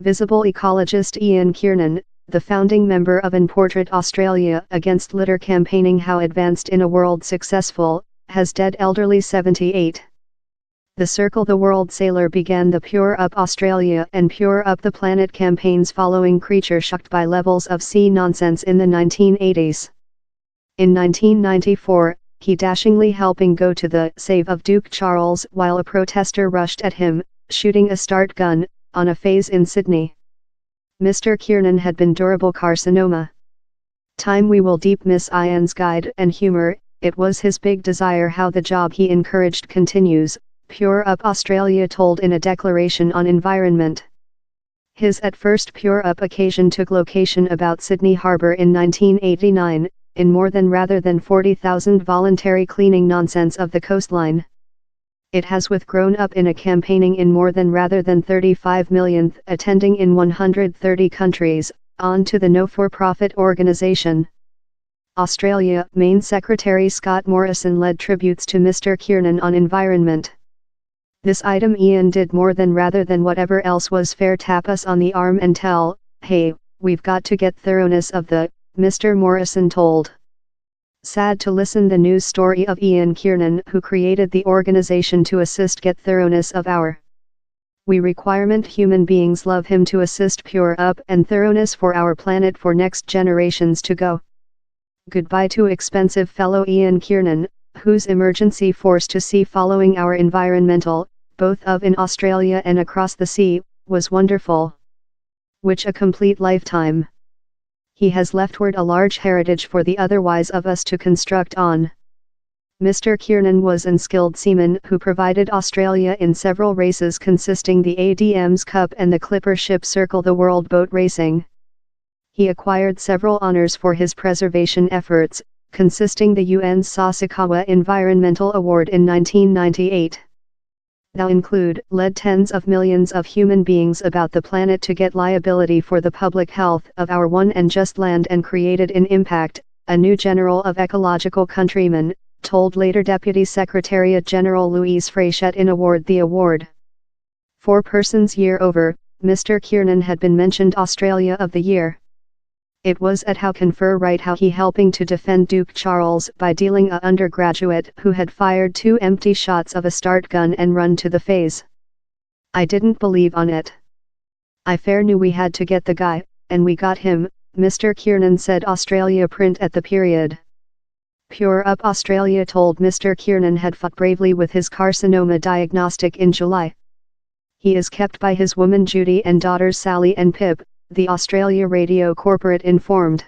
Visible ecologist Ian Kiernan, the founding member of an Portrait Australia Against Litter campaigning how advanced in a world successful, has dead elderly 78. The Circle the World sailor began the Pure Up Australia and Pure Up the Planet campaigns following creature shocked by levels of sea nonsense in the 1980s. In 1994, he dashingly helping go to the save of Duke Charles while a protester rushed at him, shooting a start gun, on a phase in Sydney. Mr. Kiernan had been durable carcinoma. Time we will deep miss Ian's guide and humor, it was his big desire how the job he encouraged continues, Pure Up Australia told in a declaration on environment. His at first Pure Up occasion took location about Sydney Harbour in 1989, in more than rather than 40,000 voluntary cleaning nonsense of the coastline. It has grown up in a campaigning in more than rather than 35 millionth attending in 130 countries, on to the no-for-profit organization. Australia Main Secretary Scott Morrison led tributes to Mr. Kiernan on environment. This item Ian did more than rather than whatever else was fair tap us on the arm and tell, hey, we've got to get thoroughness of the, Mr. Morrison told. Sad to listen the news story of Ian Kiernan who created the organization to assist get thoroughness of our. We requirement human beings love him to assist pure up and thoroughness for our planet for next generations to go. Goodbye to expensive fellow Ian Kiernan, whose emergency force to sea following our environmental, both of in Australia and across the sea, was wonderful. Which a complete lifetime. He has leftward a large heritage for the otherwise of us to construct on. Mr. Kiernan was an skilled seaman who provided Australia in several races consisting the ADM's Cup and the clipper ship Circle the World boat racing. He acquired several honors for his preservation efforts, consisting the UN's Sasakawa Environmental Award in 1998. Thou include led tens of millions of human beings about the planet to get liability for the public health of our one and just land and created in impact, a new general of ecological countrymen, told later Deputy Secretariat General Louise Frechette in award the award. 4 persons year over, Mr. Kiernan had been mentioned Australia of the Year. It was at how confer right how he helping to defend Duke Charles by dealing a undergraduate who had fired 2 empty shots of a start gun and run to the phase. I didn't believe on it. I fair knew we had to get the guy, and we got him, Mr. Kiernan said Australia Print at the period. Pure Up Australia told Mr. Kiernan had fought bravely with his carcinoma diagnostic in July. He is kept by his woman Judy and daughters Sally and Pip, the Australia Radio Corporate informed.